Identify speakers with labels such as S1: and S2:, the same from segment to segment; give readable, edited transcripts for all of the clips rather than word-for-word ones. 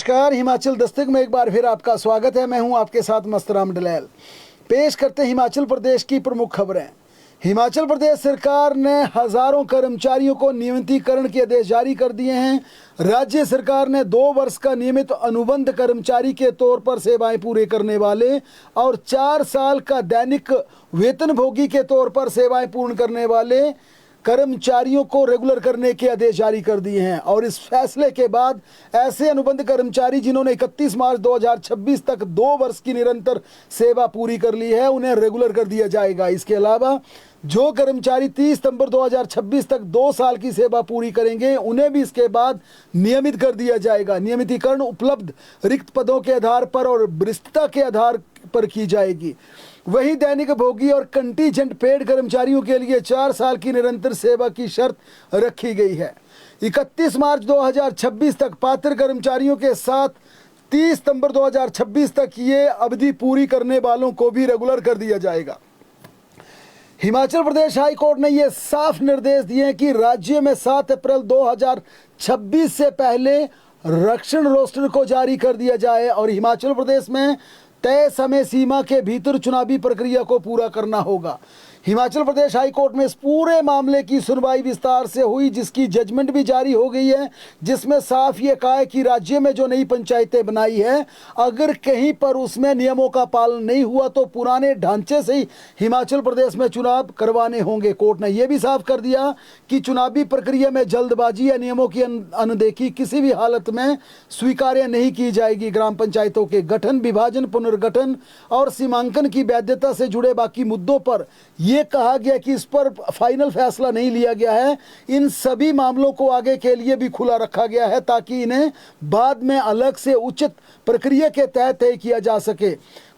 S1: नमस्कार, हिमाचल दस्तक में एक बार फिर आपका स्वागत है। मैं हूं आपके साथ मस्तराम डलैल। पेश करते हैं हिमाचल प्रदेश की प्रमुख खबरें। हिमाचल प्रदेश सरकार ने हजारों कर्मचारियों को नियमितीकरण के आदेश जारी कर दिए हैं। राज्य सरकार ने 2 वर्ष का नियमित अनुबंध कर्मचारी के तौर पर सेवाएं पूरी करने वाले और 4 साल का दैनिक वेतनभोगी के तौर पर सेवाएं पूर्ण करने वाले कर्मचारियों को रेगुलर करने के आदेश जारी कर दिए हैं। और इस फैसले के बाद ऐसे अनुबंध कर्मचारी जिन्होंने 31 मार्च 2026 तक 2 वर्ष की निरंतर सेवा पूरी कर ली है, उन्हें रेगुलर कर दिया जाएगा। इसके अलावा जो कर्मचारी 30 सितंबर 2026 तक 2 साल की सेवा पूरी करेंगे, उन्हें भी इसके बाद नियमित कर दिया जाएगा। नियमितीकरण उपलब्ध रिक्त पदों के आधार पर और वरिष्ठता के आधार पर की जाएगी। वहीं दैनिक भोगी और कंटीजेंट पेड कर्मचारियों के लिए 4 साल की निरंतर सेवा की शर्त रखी गई है। 31 मार्च 2026 तक पात्र कर्मचारियों के साथ 30 सितंबर 2026 तक ये अवधि पूरी करने वालों को भी रेगुलर कर दिया जाएगा। हिमाचल प्रदेश हाई कोर्ट ने ये साफ निर्देश दिए हैं कि राज्य में 7 अप्रैल 2026 से पहले रक्षण रोस्टर को जारी कर दिया जाए और हिमाचल प्रदेश में तय समय सीमा के भीतर चुनावी प्रक्रिया को पूरा करना होगा। हिमाचल प्रदेश हाई कोर्ट में इस पूरे मामले की सुनवाई विस्तार से हुई, जिसकी जजमेंट भी जारी हो गई है, जिसमें साफ ये कहा है कि राज्य में जो नई पंचायतें बनाई है, अगर कहीं पर उसमें नियमों का पालन नहीं हुआ तो पुराने ढांचे से ही हिमाचल प्रदेश में चुनाव करवाने होंगे। कोर्ट ने यह भी साफ कर दिया कि चुनावी प्रक्रिया में जल्दबाजी या नियमों की अनदेखी किसी भी हालत में स्वीकार्य नहीं की जाएगी। ग्राम पंचायतों के गठन, विभाजन, पुनर्गठन और सीमांकन की वैधता से जुड़े बाकी मुद्दों पर ये कहा गया कि इस पर फाइनल फैसला नहीं लिया गया है। इन सभी मामलों को आगे के लिए भी खुला रखा गया है ताकि इन्हें बाद में अलग से उचित प्रक्रिया के तहत तय किया जा सके।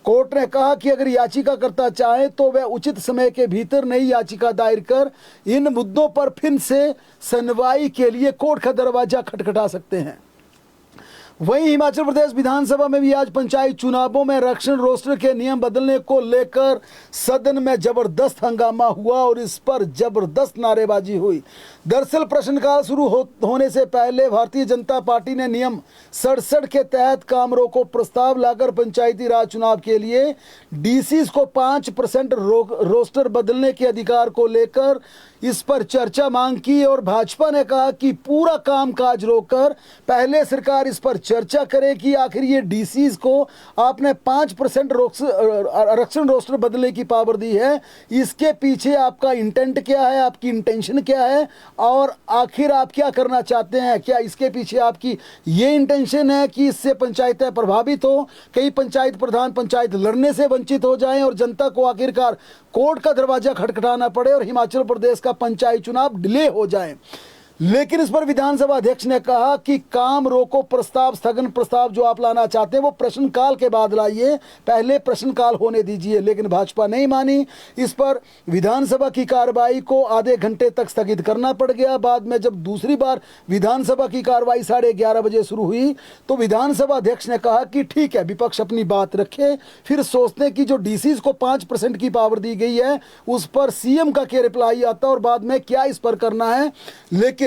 S1: कोर्ट ने कहा कि अगर याचिकाकर्ता चाहे तो वह उचित समय के भीतर नई याचिका दायर कर इन मुद्दों पर फिर से सुनवाई के लिए कोर्ट का दरवाजा खटखटा सकते हैं। वहीं हिमाचल प्रदेश विधानसभा में भी आज पंचायत चुनावों में रक्षण रोस्टर के नियम बदलने को लेकर सदन में जबरदस्त हंगामा हुआ और इस पर जबरदस्त नारेबाजी हुई। दरअसल प्रश्नकाल शुरू होने से पहले भारतीय जनता पार्टी ने नियम 67 के तहत काम रोको प्रस्ताव लाकर पंचायती राज चुनाव के लिए डीसीज को 5% रोस्टर बदलने के अधिकार को लेकर इस पर चर्चा मांग की और भाजपा ने कहा कि पूरा कामकाज रोककर पहले सरकार इस पर चर्चा करे कि आखिर ये डीसीज को आपने 5% आरक्षण रोस्टर बदलने की पावर दी है, इसके पीछे आपका इंटेंट क्या है, आपकी इंटेंशन क्या है और आखिर आप क्या करना चाहते हैं। क्या इसके पीछे आपकी ये इंटेंशन है कि इससे पंचायतें प्रभावित हो, कई पंचायत प्रधान पंचायत लड़ने से वंचित हो जाएं और जनता को आखिरकार कोर्ट का दरवाजा खटखटाना पड़े और हिमाचल प्रदेश का पंचायत चुनाव डिले हो जाए। लेकिन इस पर विधानसभा अध्यक्ष ने कहा कि काम रोको प्रस्ताव, स्थगन प्रस्ताव जो आप लाना चाहते हैं वो प्रश्नकाल के बाद लाइए, पहले प्रश्नकाल होने दीजिए। लेकिन भाजपा नहीं मानी। इस पर विधानसभा की कार्रवाई को आधे घंटे तक स्थगित करना पड़ गया। बाद में जब दूसरी बार विधानसभा की कार्रवाई 11:30 बजे शुरू हुई तो विधानसभा अध्यक्ष ने कहा कि ठीक है, विपक्ष अपनी बात रखे, फिर सोचते हैं कि जो डीसीज को 5% की पावर दी गई है उस पर सीएम का क्या रिप्लाई आता है और बाद में क्या इस पर करना है। लेकिन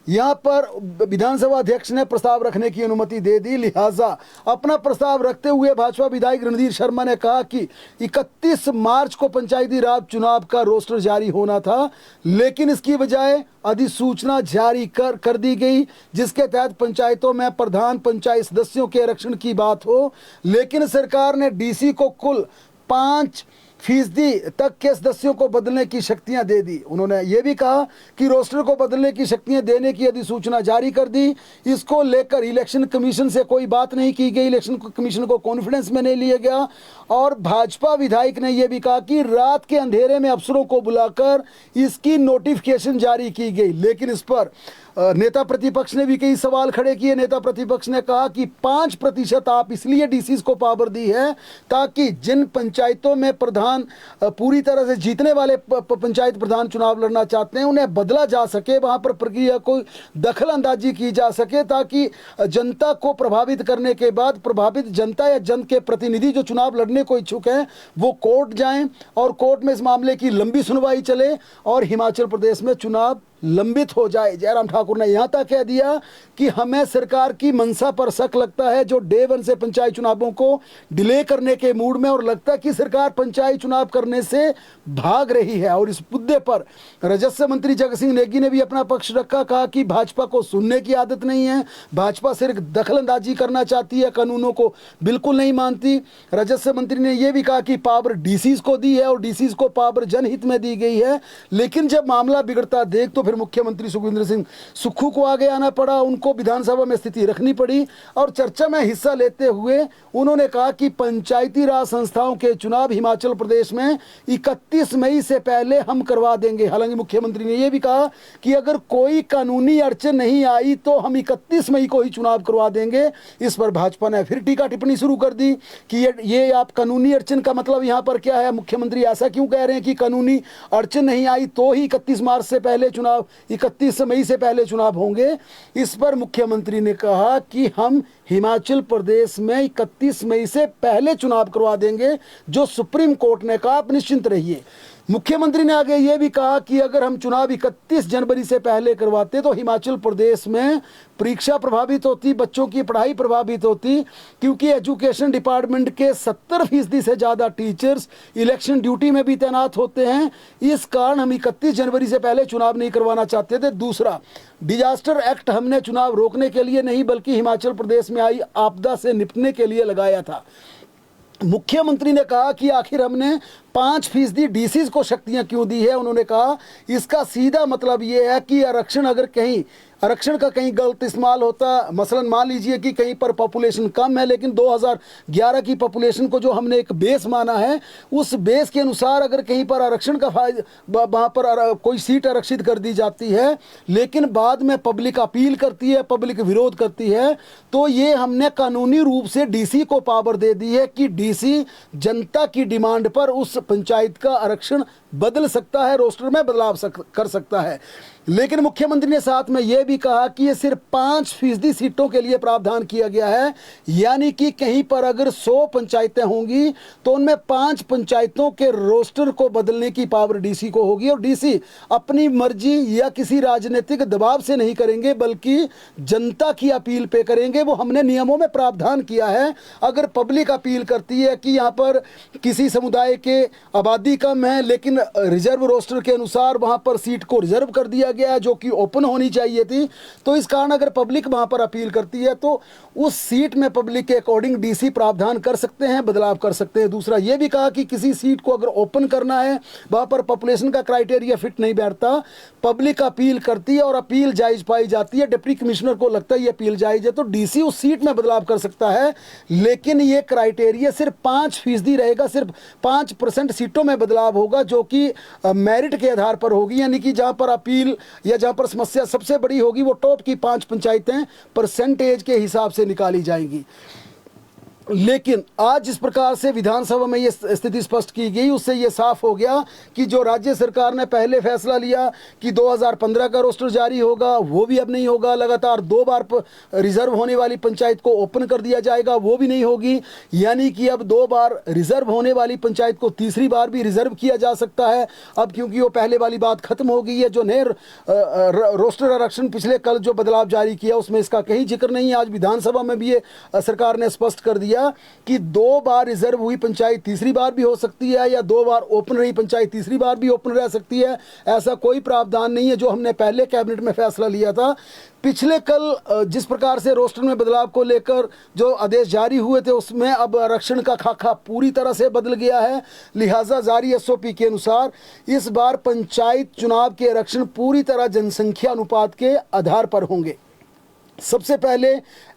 S1: यहां पर विधानसभा अध्यक्ष ने प्रस्ताव रखने की अनुमति दे दी। लिहाजा अपना प्रस्ताव रखते हुए भाजपा विधायक रणधीर शर्मा ने कहा कि 31 मार्च को पंचायती राज चुनाव का रोस्टर जारी होना था, लेकिन इसकी बजाय अधिसूचना जारी कर दी गई जिसके तहत पंचायतों में प्रधान पंचायत सदस्यों के आरक्षण की बात हो। लेकिन सरकार ने डीसी को कुल 5% तक के सदस्यों को बदलने की शक्तियां दे दी। उन्होंने ये भी कहा कि रोस्टर को बदलने की शक्तियां देने की अधिसूचना जारी कर दी। इसको लेकर इलेक्शन कमीशन से कोई बात नहीं की गई, इलेक्शन कमीशन को कॉन्फिडेंस में नहीं लिया गया। और भाजपा विधायक ने यह भी कहा कि रात के अंधेरे में अफसरों को बुलाकर इसकी नोटिफिकेशन जारी की गई। लेकिन इस पर नेता प्रतिपक्ष ने भी कई सवाल खड़े किए। नेता प्रतिपक्ष ने कहा कि 5% आप इसलिए डीसीज को पावर दी है ताकि जिन पंचायतों में प्रधान पूरी तरह से जीतने वाले पंचायत प्रधान चुनाव लड़ना चाहते हैं उन्हें बदला जा सके, वहां पर प्रक्रिया को दखल अंदाजी की जा सके ताकि जनता को प्रभावित करने के बाद प्रभावित जनता या जन के प्रतिनिधि जो चुनाव लड़ने को इच्छुक हैं वो कोर्ट जाएं और कोर्ट में इस मामले की लंबी सुनवाई चले और हिमाचल प्रदेश में चुनाव लंबित हो जाए। जयराम ठाकुर ने यहाँ तक कह दिया कि हमें सरकार की मंशा पर शक लगता है, जो डे वन से पंचायत चुनावों को डिले करने के मूड में, और लगता है कि सरकार पंचायत चुनाव करने से भाग रही है। और इस मुद्दे पर राजस्व मंत्री जगत सिंह नेगी ने भी अपना पक्ष रखा, कहा कि भाजपा को सुनने की आदत नहीं है, भाजपा सिर्फ दखलंदाजी करना चाहती है, कानूनों को बिल्कुल नहीं मानती। राजस्व मंत्री ने यह भी कहा कि पावर डीसीज को दी है और डीसीज को पावर जनहित में दी गई है, लेकिन जब मामला बिगड़ता देख तो फिर मुख्यमंत्री सुखविंदर सिंह सुक्खू को आगे आना पड़ा, उनको विधानसभा में स्थिति रखनी पड़ी और चर्चा में हिस्सा लेते हुए उन्होंने कहा कि पंचायती राज संस्थाओं के चुनाव हिमाचल प्रदेश में 31 मई से पहले हम करवा देंगे। हालांकि मुख्यमंत्री ने यह भी कहा कि अगर कोई कानूनी अड़चन नहीं आई तो हम 31 मई को ही चुनाव करवा देंगे। इस पर भाजपा ने फिर टीका टिप्पणी शुरू कर दी कि ये आप कानूनी अड़चन का मतलब यहाँ पर क्या है, मुख्यमंत्री ऐसा क्यों कह रहे हैं कि कानूनी अड़चन नहीं आई तो ही 31 मार्च से पहले चुनाव, 31 मई से पहले चुनाव होंगे। इस पर मुख्यमंत्री ने कहा कि हम हिमाचल प्रदेश में 31 मई से पहले चुनाव करवा देंगे, जो सुप्रीम कोर्ट ने कहा आप निश्चिंत रहिए। मुख्यमंत्री ने आगे ये भी कहा कि अगर हम चुनाव 31 जनवरी से पहले करवाते तो हिमाचल प्रदेश में परीक्षा प्रभावित होती, बच्चों की पढ़ाई प्रभावित होती, क्योंकि एजुकेशन डिपार्टमेंट के 70% से ज़्यादा टीचर्स इलेक्शन ड्यूटी में भी तैनात होते हैं। इस कारण हम 31 जनवरी से पहले चुनाव नहीं करवाना चाहते थे। दूसरा, डिजास्टर एक्ट हमने चुनाव रोकने के लिए नहीं बल्कि हिमाचल प्रदेश में आई आपदा से निपटने के लिए लगाया था। मुख्यमंत्री ने कहा कि आखिर हमने 5% डीसीज को शक्तियां क्यों दी है। उन्होंने कहा इसका सीधा मतलब ये है कि आरक्षण का कहीं गलत इस्तेमाल होता, मसलन मान लीजिए कि कहीं पर पॉपुलेशन कम है लेकिन 2011 की पॉपुलेशन को जो हमने एक बेस माना है, उस बेस के अनुसार अगर कहीं पर आरक्षण का वहाँ पर कोई सीट आरक्षित कर दी जाती है लेकिन बाद में पब्लिक अपील करती है, पब्लिक विरोध करती है, तो ये हमने कानूनी रूप से डीसी को पावर दे दी है कि डीसी जनता की डिमांड पर उस पंचायत का आरक्षण बदल सकता है, रोस्टर में बदलाव कर सकता है। लेकिन मुख्यमंत्री ने साथ में यह भी कहा कि ये सिर्फ 5% सीटों के लिए प्रावधान किया गया है, यानी कि कहीं पर अगर 100 पंचायतें होंगी तो उनमें 5 पंचायतों के रोस्टर को बदलने की पावर डीसी को होगी और डीसी अपनी मर्जी या किसी राजनीतिक दबाव से नहीं करेंगे बल्कि जनता की अपील पे करेंगे। वो हमने नियमों में प्रावधान किया है। अगर पब्लिक अपील करती है कि यहाँ पर किसी समुदाय के आबादी कम है लेकिन रिजर्व रोस्टर के अनुसार वहाँ पर सीट को रिजर्व कर दिया गया है जो कि ओपन होनी चाहिए थी, तो इस कारण अगर पब्लिक वहां पर अपील करती है तो उस सीट में पब्लिक के अकॉर्डिंग डीसी प्रावधान कर सकते हैं, बदलाव कर सकते हैं। दूसरा ये भी कहा कि किसी सीट को अगर ओपन करना है, वहां पर पॉपुलेशन का क्राइटेरिया फिट नहीं बैठता, पब्लिक अपील करती है और अपील जायज पाई जाती है, डिप्टी कमिश्नर को लगता है ये अपील जायज है, तो डीसी उस सीट में बदलाव कर सकता है। लेकिन ये क्राइटेरिया सिर्फ 5% रहेगा, सिर्फ 5% सीटों में बदलाव होगा जो कि मेरिट के आधार पर होगी, यानी कि जहां पर अपील या जहां पर समस्या सबसे बड़ी होगी वो टॉप की 5 पंचायतें परसेंटेज के हिसाब से निकाली जाएंगी। लेकिन आज जिस प्रकार से विधानसभा में ये स्थिति स्पष्ट की गई उससे ये साफ हो गया कि जो राज्य सरकार ने पहले फैसला लिया कि 2015 का रोस्टर जारी होगा वो भी अब नहीं होगा, लगातार 2 बार रिजर्व होने वाली पंचायत को ओपन कर दिया जाएगा वो भी नहीं होगी, यानी कि अब 2 बार रिजर्व होने वाली पंचायत को तीसरी बार भी रिजर्व किया जा सकता है। अब क्योंकि वो पहले वाली बात खत्म हो गई है, जो नए रोस्टर आरक्षण पिछले कल जो बदलाव जारी किया उसमें इसका कहीं जिक्र नहीं है। आज विधानसभा में भी ये सरकार ने स्पष्ट कर दिया कि 2 बार रिजर्व हुई पंचायत तीसरी बार भी हो सकती है या 2 बार ओपन रही पंचायत तीसरी बार भी ओपन रह सकती है। ऐसा कोई प्रावधान नहीं है जो हमने पहले कैबिनेट में फैसला लिया था। पिछले कल जिस प्रकार से रोस्टर में बदलाव को लेकर जो आदेश जारी हुए थे उसमें अब आरक्षण का खाका पूरी तरह से बदल गया है। लिहाजा जारी एसओपी के अनुसार इस बार पंचायत चुनाव के आरक्षण पूरी तरह जनसंख्या अनुपात के आधार पर होंगे। सबसे पहले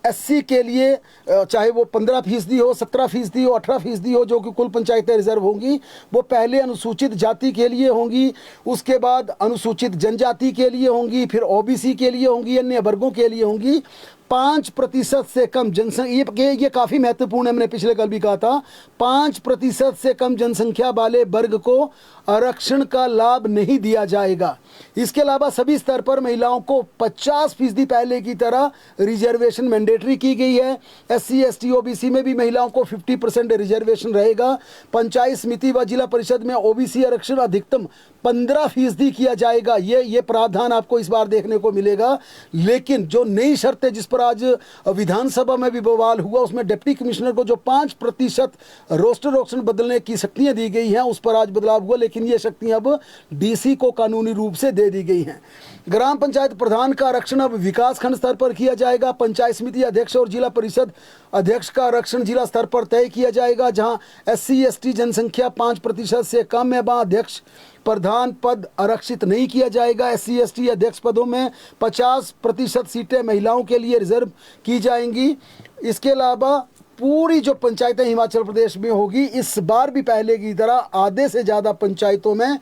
S1: एससी के लिए चाहे वो 15% हो, 17% हो, 18% हो, जो कि कुल पंचायतें रिजर्व होंगी, वो पहले अनुसूचित जाति के लिए होंगी, उसके बाद अनुसूचित जनजाति के लिए होंगी, फिर ओबीसी के लिए होंगी, अन्य वर्गों के लिए होंगी। 5% से कम जनसंख्या, ये काफ़ी महत्वपूर्ण है, मैंने पिछले कल भी कहा था, 5% से कम जनसंख्या वाले वर्ग को आरक्षण का लाभ नहीं दिया जाएगा। इसके अलावा सभी स्तर पर महिलाओं को 50% पहले की तरह रिजर्वेशन मैंडेट मैंडेटरी की गई है। SC ST OBC में भी महिलाओं को 50% रिजर्वेशन रहेगा। पंचायत समिति व जिला परिषद में OBC आरक्षण अधिकतम 15% किया जाएगा। ये प्रावधान आपको इस बार देखने को मिलेगा। लेकिन जो नई शर्तें जिस पर आज विधानसभा में भी बवाल हुआ, उसमें डिप्टी कमिश्नर को जो 5% रोस्टर ऑप्शन बदलने की शक्तियां दी गई हैं, उस पर आज बदलाव हुआ। लेकिन ये शक्तियां अब DC को कानूनी रूप से दे दी गई हैं। ग्राम पंचायत प्रधान का आरक्षण अब विकास खंड स्तर पर किया जाएगा। पंचायत समिति अध्यक्ष और जिला परिषद अध्यक्ष का आरक्षण जिला स्तर पर तय किया जाएगा। जहां SC ST जनसंख्या 5% से कम है, वहां अध्यक्ष प्रधान पद आरक्षित नहीं किया जाएगा। SC ST अध्यक्ष पदों में 50% सीटें महिलाओं के लिए रिजर्व की जाएंगी। इसके अलावा पूरी जो पंचायतें हिमाचल प्रदेश में होगी, इस बार भी पहले की तरह आधे से ज़्यादा पंचायतों में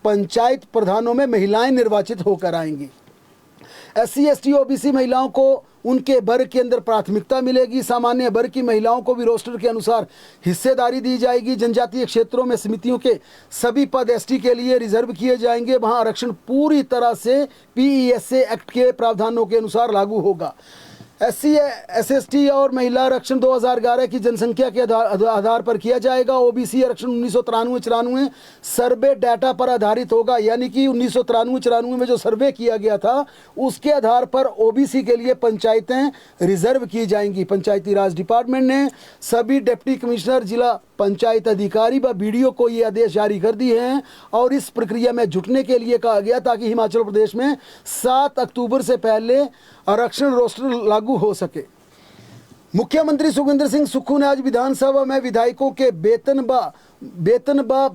S1: पंचायत प्रधानों में महिलाएं निर्वाचित होकर आएंगी। SC ST OBC महिलाओं को उनके वर्ग के अंदर प्राथमिकता मिलेगी। सामान्य वर्ग की महिलाओं को भी रोस्टर के अनुसार हिस्सेदारी दी जाएगी। जनजातीय क्षेत्रों में समितियों के सभी पद ST के लिए रिजर्व किए जाएंगे। वहां आरक्षण पूरी तरह से PESA एक्ट के प्रावधानों के अनुसार लागू होगा। SC ST और महिला आरक्षण 2011 की जनसंख्या के आधार पर किया जाएगा। OBC आरक्षण 1993-94 सर्वे डाटा पर आधारित होगा। यानी कि 1993-94 में जो सर्वे किया गया था, उसके आधार पर OBC के लिए पंचायतें रिजर्व की जाएंगी। पंचायती राज डिपार्टमेंट ने सभी डिप्टी कमिश्नर, जिला पंचायत अधिकारी व BDO को ये आदेश जारी कर दिए हैं और इस प्रक्रिया में जुटने के लिए कहा गया ताकि हिमाचल प्रदेश में 7 अक्टूबर से पहले आरक्षण रोस्टर लागू हो सके। मुख्यमंत्री सुखविंदर सिंह सुक्खू ने आज विधानसभा में विधायकों के वेतन व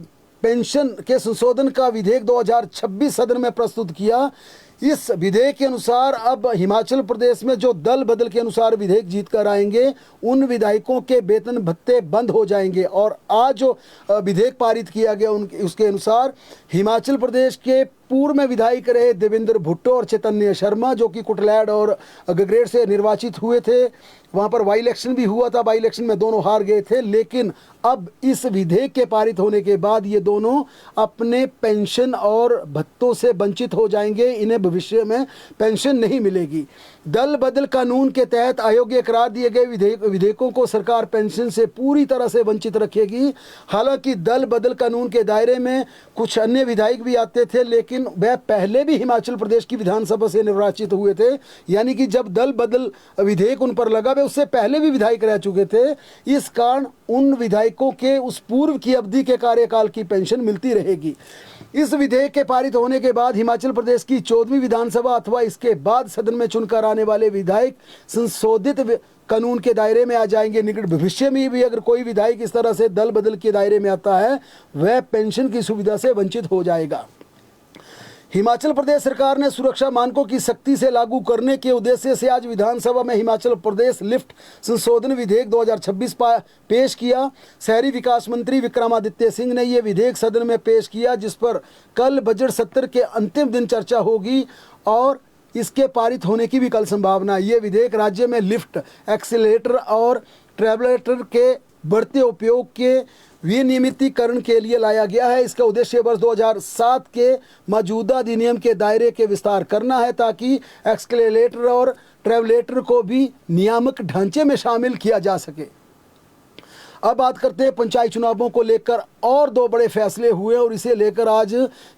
S1: पेंशन के संशोधन का विधेयक 2026 सदन में प्रस्तुत किया। इस विधेयक के अनुसार अब हिमाचल प्रदेश में जो दल बदल के अनुसार विधेयक जीत कर आएंगे, उन विधायकों के वेतन भत्ते बंद हो जाएंगे। और आज जो विधेयक पारित किया गया उसके अनुसार हिमाचल प्रदेश के पूर्व में विधायक रहे देवेंद्र भुट्टो और चैतन्य शर्मा, जो कि कुटलैड और गगरेट से निर्वाचित हुए थे, वहां पर बाई इलेक्शन भी हुआ था। बाई इलेक्शन में दोनों हार गए थे। लेकिन अब इस विधेयक के पारित होने के बाद ये दोनों अपने पेंशन और भत्तों से वंचित हो जाएंगे। इन्हें भविष्य में पेंशन नहीं मिलेगी। दल बदल कानून के तहत अयोग्य करार दिए गए विधेयकों को सरकार पेंशन से पूरी तरह से वंचित रखेगी। हालांकि दल बदल कानून के दायरे में कुछ अन्य विधायक भी आते थे, लेकिन वह पहले भी हिमाचल प्रदेश की विधानसभा से निर्वाचित हुए थे। यानी कि जब दल बदल विधेयक उन पर लगा, वे उससे पहले भी विधायक रह चुके थे। इस कारण उन विधायकों के उस पूर्व की अवधि के कार्यकाल की पेंशन मिलती रहेगी। इस विधेयक के पारित होने के बाद हिमाचल प्रदेश की 14वीं विधानसभा अथवा इसके बाद सदन में चुनकर आने वाले विधायक संशोधित कानून के दायरे में आ जाएंगे। निकट भविष्य में भी अगर कोई विधायक इस तरह से दल बदल के दायरे में आता है, वह पेंशन की सुविधा से वंचित हो जाएगा। हिमाचल प्रदेश सरकार ने सुरक्षा मानकों की सख्ती से लागू करने के उद्देश्य से आज विधानसभा में हिमाचल प्रदेश लिफ्ट संशोधन विधेयक 2026 पेश किया। शहरी विकास मंत्री विक्रमादित्य सिंह ने यह विधेयक सदन में पेश किया, जिस पर कल बजट सत्र के अंतिम दिन चर्चा होगी और इसके पारित होने की भी कल संभावना है। ये विधेयक राज्य में लिफ्ट, एक्सीलरेटर और ट्रैवलेटर के बढ़ते उपयोग के विनियमितीकरण के लिए लाया गया है। इसका उद्देश्य वर्ष 2007 के मौजूदा अधिनियम के दायरे के विस्तार करना है, ताकि एक्सीलरेटर और ट्रैवलेटर को भी नियामक ढांचे में शामिल किया जा सके। अब बात करते हैं पंचायत चुनावों को लेकर। और 2 बड़े फैसले हुए और इसे लेकर आज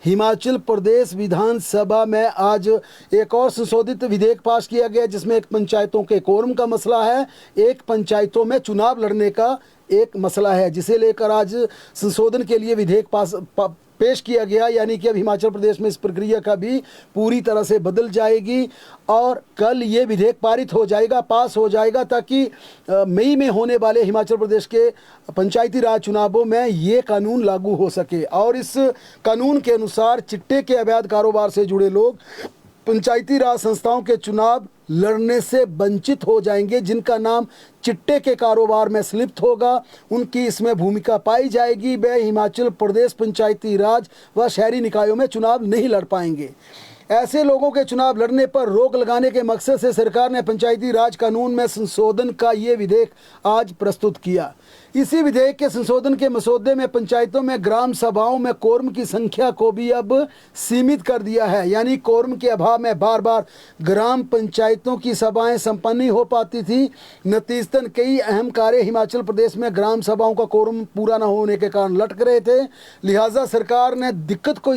S1: हिमाचल प्रदेश विधानसभा में आज एक और संशोधित विधेयक पास किया गया, जिसमें एक पंचायतों के कोरम का मसला है, एक पंचायतों में चुनाव लड़ने का एक मसला है, जिसे लेकर आज संशोधन के लिए विधेयक पेश किया गया। यानी कि अब हिमाचल प्रदेश में इस प्रक्रिया का भी पूरी तरह से बदल जाएगी और कल ये विधेयक पारित हो जाएगा, पास हो जाएगा, ताकि मई में होने वाले हिमाचल प्रदेश के पंचायती राज चुनावों में ये कानून लागू हो सके। और इस कानून के अनुसार चिट्टे के अवैध कारोबार से जुड़े लोग पंचायती राज संस्थाओं के चुनाव लड़ने से वंचित हो जाएंगे। जिनका नाम चिट्टे के कारोबार में संलिप्त होगा, उनकी इसमें भूमिका पाई जाएगी। वे हिमाचल प्रदेश पंचायती राज व शहरी निकायों में चुनाव नहीं लड़ पाएंगे। ऐसे लोगों के चुनाव लड़ने पर रोक लगाने के मकसद से सरकार ने पंचायती राज कानून में संशोधन का ये विधेयक आज प्रस्तुत किया। इसी विधेयक के संशोधन के मसौदे में पंचायतों में ग्राम सभाओं में कोरम की संख्या को भी अब सीमित कर दिया है। यानी कोरम के अभाव में बार बार ग्राम पंचायतों की सभाएं संपन्न नहीं हो पाती थी। नतीजतन कई अहम कार्य हिमाचल प्रदेश में ग्राम सभाओं का कोरम पूरा न होने के कारण लटक रहे थे। लिहाजा सरकार ने इस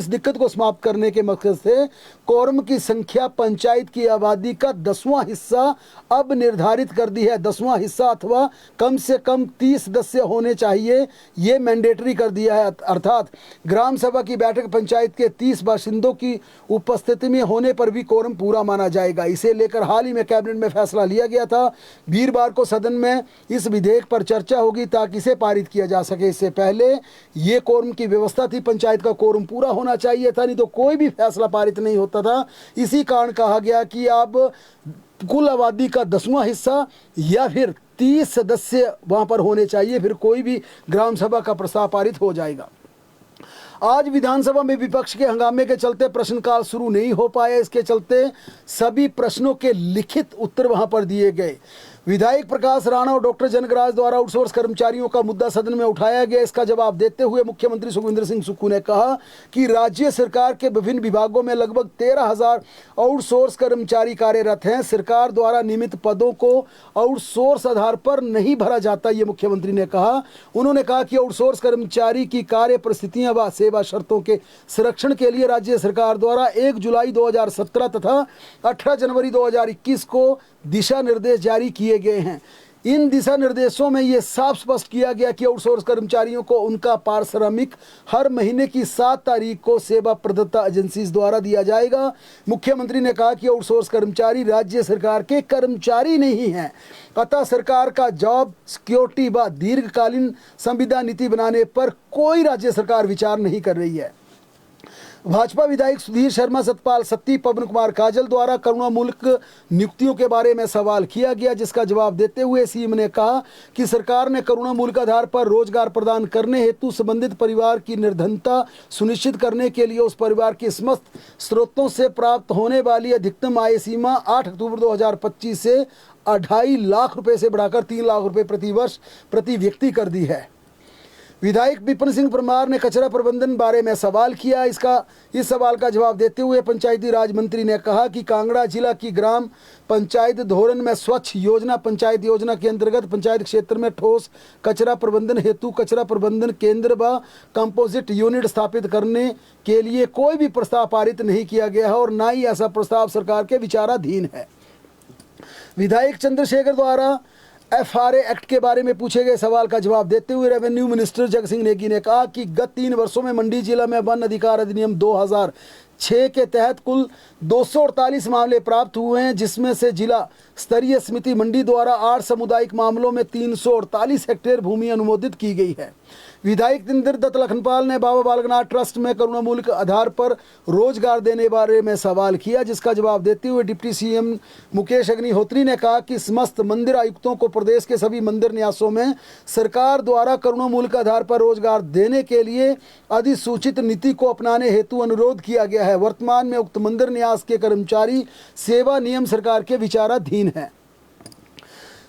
S1: दिक्कत को समाप्त करने के मकसद से कोरम की संख्या पंचायत की आबादी का 10वां हिस्सा अब निर्धारित कर दी है। 10वां हिस्सा अथवा कम से कम 30 सदस्य होने चाहिए, ये मैंडेटरी कर दिया है। अर्थात ग्राम सभा की बैठक पंचायत के 30 बाशिंदों की उपस्थिति में होने पर भी कोरम पूरा माना जाएगा। इसे लेकर हाल ही में कैबिनेट में फैसला लिया गया था। वीरवार को सदन में इस विधेयक पर चर्चा होगी ताकि इसे पारित किया जा सके। इससे पहले ये कोरम की व्यवस्था थी, पंचायत का कोरम पूरा होना चाहिए था, नहीं तो कोई भी फैसला पारित नहीं होता था। इसी कारण कहा गया कि अब कुल आबादी का 10वां हिस्सा या फिर 30 सदस्य वहां पर होने चाहिए, फिर कोई भी ग्राम सभा का प्रस्ताव पारित हो जाएगा। आज विधानसभा में विपक्ष के हंगामे के चलते प्रश्नकाल शुरू नहीं हो पाया। इसके चलते सभी प्रश्नों के लिखित उत्तर वहां पर दिए गए। विधायक प्रकाश राणा और डॉक्टर जनकराज द्वारा आउटसोर्स कर्मचारियों का मुद्दा सदन में उठाया गया। इसका जवाब देते हुए मुख्यमंत्री सुखविंदर सिंह सुक्खू ने कहा कि राज्य सरकार के विभिन्न विभागों में लगभग 13,000 आउटसोर्स कर्मचारी कार्यरत हैं। सरकार द्वारा नियमित पदों को आउटसोर्स आधार पर नहीं भरा जाता, ये मुख्यमंत्री ने कहा। उन्होंने कहा कि आउटसोर्स कर्मचारी की कार्य परिस्थितियां व सेवा शर्तों के संरक्षण के लिए राज्य सरकार द्वारा 1 जुलाई 2017 तथा 18 जनवरी 2021 को दिशा निर्देश जारी किए गए हैं। इन दिशा निर्देशों में ये साफ स्पष्ट किया गया कि आउटसोर्स कर्मचारियों को उनका पारिश्रमिक हर महीने की 7 तारीख को सेवा प्रदाता एजेंसीज द्वारा दिया जाएगा। मुख्यमंत्री ने कहा कि आउटसोर्स कर्मचारी राज्य सरकार के कर्मचारी नहीं हैं, अतः सरकार का जॉब सिक्योरिटी व दीर्घकालीन संविदा नीति बनाने पर कोई राज्य सरकार विचार नहीं कर रही है। भाजपा विधायक सुधीर शर्मा, सतपाल सत्ती, पवन कुमार काजल द्वारा करुणामूलक नियुक्तियों के बारे में सवाल किया गया, जिसका जवाब देते हुए सीएम ने कहा कि सरकार ने करुणामूलक आधार पर रोजगार प्रदान करने हेतु संबंधित परिवार की निर्धनता सुनिश्चित करने के लिए उस परिवार के समस्त स्रोतों से प्राप्त होने वाली अधिकतम आय सीमा 8 अक्टूबर 2025 से 2.5 लाख रुपए से बढ़ाकर 3 लाख रुपए प्रति वर्ष प्रति व्यक्ति कर दी है। विधायक विपिन सिंह परमार ने कचरा प्रबंधन बारे में सवाल किया। इस सवाल का जवाब देते हुए पंचायती राज मंत्री ने कहा कि कांगड़ा जिला की ग्राम पंचायत धोरन में स्वच्छ योजना पंचायत योजना के अंतर्गत पंचायत क्षेत्र में ठोस कचरा प्रबंधन हेतु कचरा प्रबंधन केंद्र व कंपोजिट यूनिट स्थापित करने के लिए कोई भी प्रस्ताव पारित नहीं किया गया है और न ही ऐसा प्रस्ताव सरकार के विचाराधीन है। विधायक चंद्रशेखर द्वारा FRA एक्ट के बारे में पूछे गए सवाल का जवाब देते हुए रेवेन्यू मिनिस्टर जगसिंह नेगी ने कहा कि गत 3 वर्षों में मंडी जिला में वन अधिकार अधिनियम 2006 के तहत कुल 248 मामले प्राप्त हुए हैं, जिसमें से जिला स्तरीय समिति मंडी द्वारा 8 सामुदायिक मामलों में 348 हेक्टेयर भूमि अनुमोदित की गई है। विधायक इंद्रदत्त लखनपाल ने बाबा बालकनाथ ट्रस्ट में करुणामूलक आधार पर रोजगार देने बारे में सवाल किया, जिसका जवाब देते हुए डिप्टी सीएम मुकेश अग्निहोत्री ने कहा कि समस्त मंदिर आयुक्तों को प्रदेश के सभी मंदिर न्यासों में सरकार द्वारा करुणामूलक आधार पर रोजगार देने के लिए अधिसूचित नीति को अपनाने हेतु अनुरोध किया गया है। वर्तमान में उक्त मंदिर न्यास के कर्मचारी सेवा नियम सरकार के विचाराधीन है।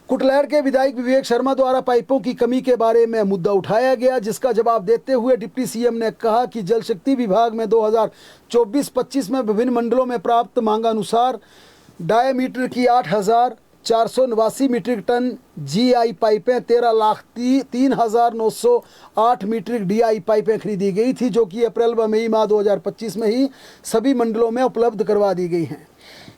S1: कुटलैहड़ के विधायक विवेक शर्मा द्वारा पाइपों की कमी के बारे में मुद्दा उठाया गया, जिसका जवाब देते हुए डिप्टी सीएम ने कहा कि जल शक्ति विभाग में 2024-25 में विभिन्न मंडलों में प्राप्त मांगानुसार डायमीटर की 8,489 मीट्रिक टन GI पाइपें 13,03,908 मीट्रिक DI पाइपें खरीदी गई थी, जो कि अप्रैल व मई माह 2025 में ही सभी मंडलों में उपलब्ध करवा दी गई हैं।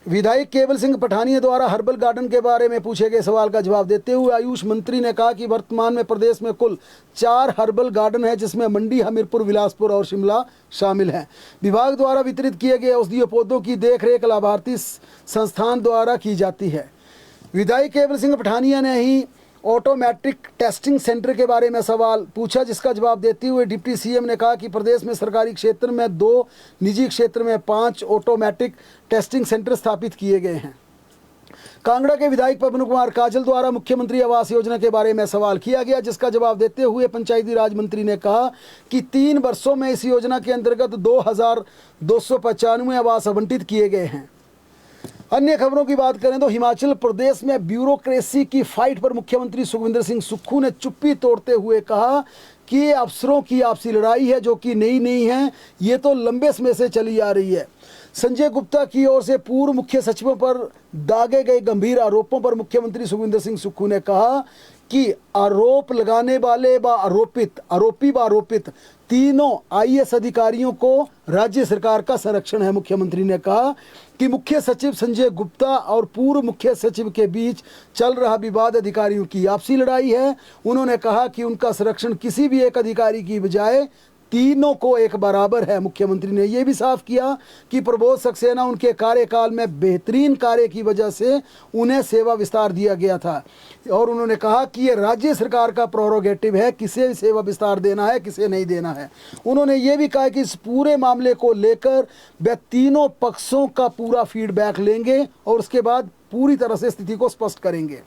S1: विधायक केवल सिंह पठानिया द्वारा हर्बल गार्डन के बारे में पूछे गए सवाल का जवाब देते हुए आयुष मंत्री ने कहा कि वर्तमान में प्रदेश में कुल 4 हर्बल गार्डन है, जिसमें मंडी, हमीरपुर, बिलासपुर और शिमला शामिल हैं। विभाग द्वारा वितरित किए गए औषधीय पौधों की देखरेख लाभार्थी संस्थान द्वारा की जाती है। विधायक केवल सिंह पठानिया ने ही ऑटोमेटिक टेस्टिंग सेंटर के बारे में सवाल पूछा, जिसका जवाब देते हुए डिप्टी सीएम ने कहा कि प्रदेश में सरकारी क्षेत्र में 2, निजी क्षेत्र में 5 ऑटोमेटिक टेस्टिंग सेंटर स्थापित किए गए हैं। कांगड़ा के विधायक पवन कुमार काजल द्वारा मुख्यमंत्री आवास योजना के बारे में सवाल किया गया, जिसका जवाब देते हुए पंचायती राज मंत्री ने कहा कि 3 वर्षों में इस योजना के अंतर्गत 2295 आवास आवंटित किए गए हैं। अन्य खबरों की बात करें तो हिमाचल प्रदेश में ब्यूरोक्रेसी की फाइट पर मुख्यमंत्री सुखविंदर सिंह सुक्खू ने चुप्पी तोड़ते हुए कहा कि ये अफसरों की आपसी लड़ाई है जो कि नई नहीं है, ये तो लंबे समय से चली आ रही है। संजय गुप्ता की ओर से पूर्व मुख्य सचिवों पर दागे गए गंभीर आरोपों पर मुख्यमंत्री सुखविंदर सिंह सुक्खू ने कहा कि आरोप लगाने वाले व आरोपित तीनों आईएएस अधिकारियों को राज्य सरकार का संरक्षण है। मुख्यमंत्री ने कहा कि मुख्य सचिव संजय गुप्ता और पूर्व मुख्य सचिव के बीच चल रहा विवाद अधिकारियों की आपसी लड़ाई है। उन्होंने कहा कि उनका संरक्षण किसी भी एक अधिकारी की बजाय तीनों को एक बराबर है। मुख्यमंत्री ने यह भी साफ किया कि प्रबोध सक्सेना उनके कार्यकाल में बेहतरीन कार्य की वजह से उन्हें सेवा विस्तार दिया गया था और उन्होंने कहा कि ये राज्य सरकार का प्रोरोगेटिव है किसे सेवा विस्तार देना है किसे नहीं देना है। उन्होंने ये भी कहा कि इस पूरे मामले को लेकर वे तीनों पक्षों का पूरा फीडबैक लेंगे और उसके बाद पूरी तरह से स्थिति को स्पष्ट करेंगे।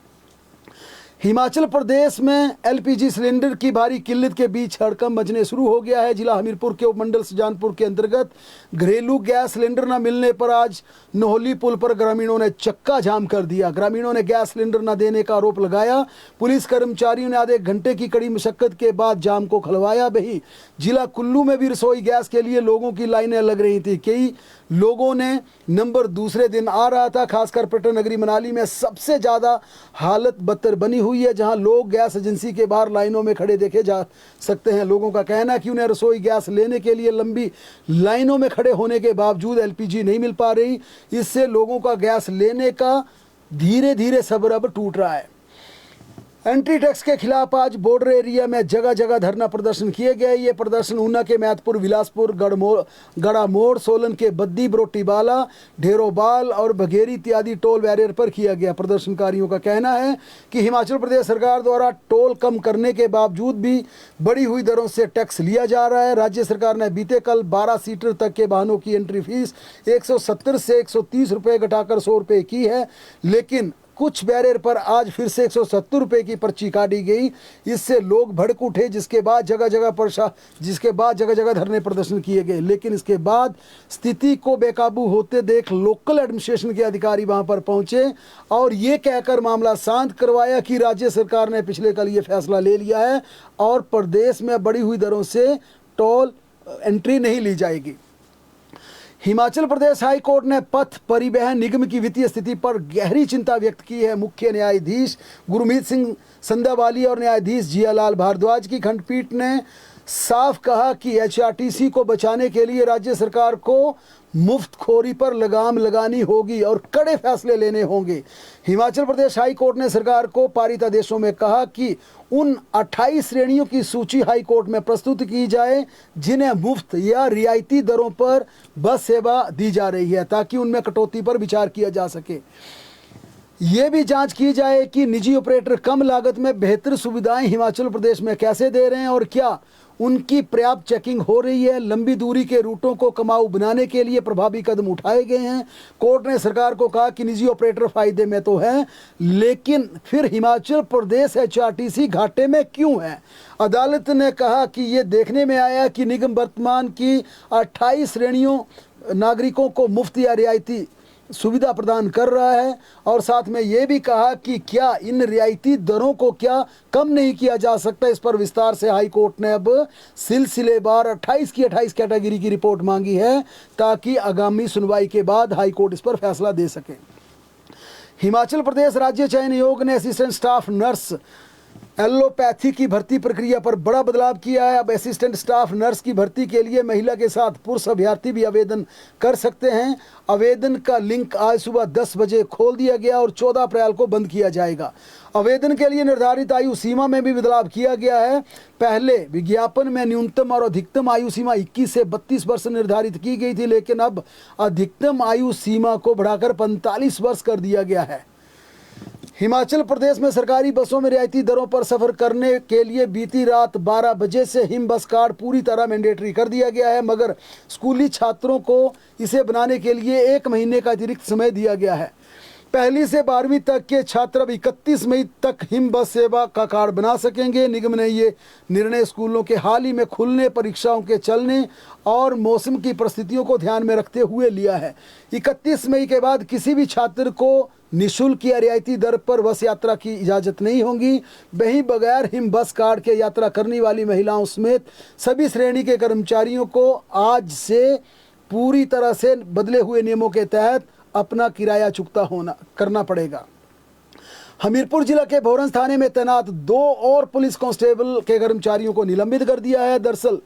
S1: हिमाचल प्रदेश में एलपीजी सिलेंडर की भारी किल्लत के बीच हड़कंप मचने शुरू हो गया है। जिला हमीरपुर के उपमंडल सुजानपुर के अंतर्गत घरेलू गैस सिलेंडर न मिलने पर आज नोहली पुल पर ग्रामीणों ने चक्का जाम कर दिया। ग्रामीणों ने गैस सिलेंडर न देने का आरोप लगाया। पुलिस कर्मचारियों ने आधे घंटे की कड़ी मशक्कत के बाद जाम को खुलवाया। वही जिला कुल्लू में भी रसोई गैस के लिए लोगों की लाइनें लग रही थी। कई लोगों ने नंबर दूसरे दिन आ रहा था। खासकर पर्यटन नगरी मनाली में सबसे ज़्यादा हालत बदतर बनी हुई है, जहां लोग गैस एजेंसी के बाहर लाइनों में खड़े देखे जा सकते हैं। लोगों का कहना है कि उन्हें रसोई गैस लेने के लिए लंबी लाइनों में खड़े होने के बावजूद एलपीजी नहीं मिल पा रही। इससे लोगों का गैस लेने का धीरे धीरे सब्र अब टूट रहा है। एंट्री टैक्स के खिलाफ आज बॉर्डर एरिया में जगह जगह धरना प्रदर्शन किए गए। ये प्रदर्शन ऊना के मैतपुर, बिलासपुर, गड़ा मोड़, सोलन के बद्दी, बरोटीवाला, ढेरोबाल और बघेरी इत्यादि टोल बैरियर पर किया गया। प्रदर्शनकारियों का कहना है कि हिमाचल प्रदेश सरकार द्वारा टोल कम करने के बावजूद भी बढ़ी हुई दरों से टैक्स लिया जा रहा है। राज्य सरकार ने बीते कल 12 सीटर तक के वाहनों की एंट्री फीस 170 से 130 रुपये घटाकर 100 रुपये की है, लेकिन कुछ बैरियर पर आज फिर से 170 रुपये की पर्ची काटी गई। इससे लोग भड़क उठे, जिसके बाद जगह जगह धरने प्रदर्शन किए गए। लेकिन इसके बाद स्थिति को बेकाबू होते देख लोकल एडमिनिस्ट्रेशन के अधिकारी वहां पर पहुंचे और ये कहकर मामला शांत करवाया कि राज्य सरकार ने पिछले कल ये फैसला ले लिया है और प्रदेश में बढ़ी हुई दरों से टोल एंट्री नहीं ली जाएगी। हिमाचल प्रदेश हाई कोर्ट ने पथ परिवहन निगम की वित्तीय स्थिति पर गहरी चिंता व्यक्त की है। मुख्य न्यायाधीश गुरमीत सिंह संध्यावाली और न्यायाधीश जियालाल भारद्वाज की खंडपीठ ने साफ कहा कि एचआरटीसी को बचाने के लिए राज्य सरकार को मुफ्तखोरी पर लगाम लगानी होगी और कड़े फैसले लेने होंगे। हिमाचल प्रदेश हाई कोर्ट ने सरकार को पारित आदेशों में कहा कि उन 28 श्रेणियों की सूची हाई कोर्ट में प्रस्तुत की जाए जिन्हें मुफ्त या रियायती दरों पर बस सेवा दी जा रही है, ताकि उनमें कटौती पर विचार किया जा सके। ये भी जांच की जाए कि निजी ऑपरेटर कम लागत में बेहतर सुविधाएं हिमाचल प्रदेश में कैसे दे रहे हैं और क्या उनकी पर्याप्त चेकिंग हो रही है। लंबी दूरी के रूटों को कमाऊ बनाने के लिए प्रभावी कदम उठाए गए हैं। कोर्ट ने सरकार को कहा कि निजी ऑपरेटर फायदे में तो है, लेकिन फिर हिमाचल प्रदेश एचआरटीसी घाटे में क्यों है। अदालत ने कहा कि ये देखने में आया कि निगम वर्तमान की 28 श्रेणियों नागरिकों को मुफ्त या रियायती सुविधा प्रदान कर रहा है और साथ में ये भी कहा कि क्या इन रियायती दरों को क्या कम नहीं किया जा सकता। इस पर विस्तार से हाई कोर्ट ने अब सिलसिलेवार 28 की 28 कैटेगरी की रिपोर्ट मांगी है, ताकि आगामी सुनवाई के बाद हाई कोर्ट इस पर फैसला दे सके। हिमाचल प्रदेश राज्य चयन आयोग ने असिस्टेंट स्टाफ नर्स एलोपैथी की भर्ती प्रक्रिया पर बड़ा बदलाव किया है। अब असिस्टेंट स्टाफ नर्स की भर्ती के लिए महिला के साथ पुरुष अभ्यर्थी भी आवेदन कर सकते हैं। आवेदन का लिंक आज सुबह 10 बजे खोल दिया गया और 14 अप्रैल को बंद किया जाएगा। आवेदन के लिए निर्धारित आयु सीमा में भी बदलाव किया गया है। पहले विज्ञापन में न्यूनतम और अधिकतम आयु सीमा 21 से 32 वर्ष निर्धारित की गई थी, लेकिन अब अधिकतम आयु सीमा को बढ़ाकर 45 वर्ष कर दिया गया है। हिमाचल प्रदेश में सरकारी बसों में रियायती दरों पर सफर करने के लिए बीती रात 12 बजे से हिम बस कार्ड पूरी तरह मैंडेटरी कर दिया गया है, मगर स्कूली छात्रों को इसे बनाने के लिए 1 महीने का अतिरिक्त समय दिया गया है। पहली से 12वीं तक के छात्र अब 31 मई तक हिम बस सेवा का कार्ड बना सकेंगे। निगम ने ये निर्णय स्कूलों के हाल ही में खुलने, परीक्षाओं के चलने और मौसम की परिस्थितियों को ध्यान में रखते हुए लिया है। 31 मई के बाद किसी भी छात्र को निःशुल्क या रियायती दर पर बस यात्रा की इजाज़त नहीं होगी। वहीं बगैर हिम बस कार्ड के यात्रा करने वाली महिलाओं समेत सभी श्रेणी के कर्मचारियों को आज से पूरी तरह से बदले हुए नियमों के तहत अपना किराया चुकता करना पड़ेगा। हमीरपुर जिला के भोरंज थाने में तैनात 2 और पुलिस कांस्टेबल के कर्मचारियों को निलंबित कर दिया है। दरअसल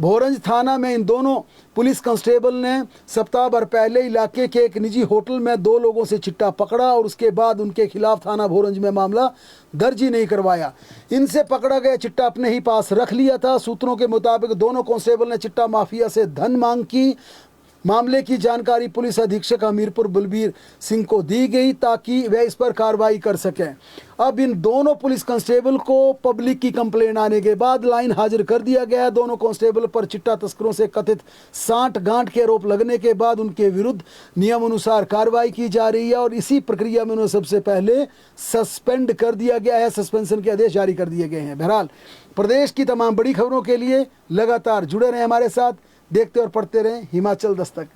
S1: भोरंज थाना में इन दोनों पुलिस कांस्टेबल ने सप्ताह भर पहले इलाके के एक निजी होटल में 2 लोगों से चिट्टा पकड़ा और उसके बाद उनके खिलाफ थाना भोरंज में मामला दर्ज ही नहीं करवाया। इनसे पकड़ा गया चिट्टा अपने ही पास रख लिया था। सूत्रों के मुताबिक दोनों कांस्टेबल ने चिट्टा माफिया से धन मांग की। मामले की जानकारी पुलिस अधीक्षक हमीरपुर बलबीर सिंह को दी गई ताकि वह इस पर कार्रवाई कर सकें। अब इन दोनों पुलिस कांस्टेबल को पब्लिक की कंप्लेंट आने के बाद लाइन हाजिर कर दिया गया है। दोनों कांस्टेबल पर चिट्टा तस्करों से कथित साठ-गांठ के आरोप लगने के बाद उनके विरुद्ध नियम अनुसार कार्रवाई की जा रही है और इसी प्रक्रिया में उन्हें सबसे पहले सस्पेंड कर दिया गया है। सस्पेंशन के आदेश जारी कर दिए गए हैं। बहरहाल प्रदेश की तमाम बड़ी खबरों के लिए लगातार जुड़े रहें हमारे साथ। देखते और पढ़ते रहें हिमाचल दस्तक।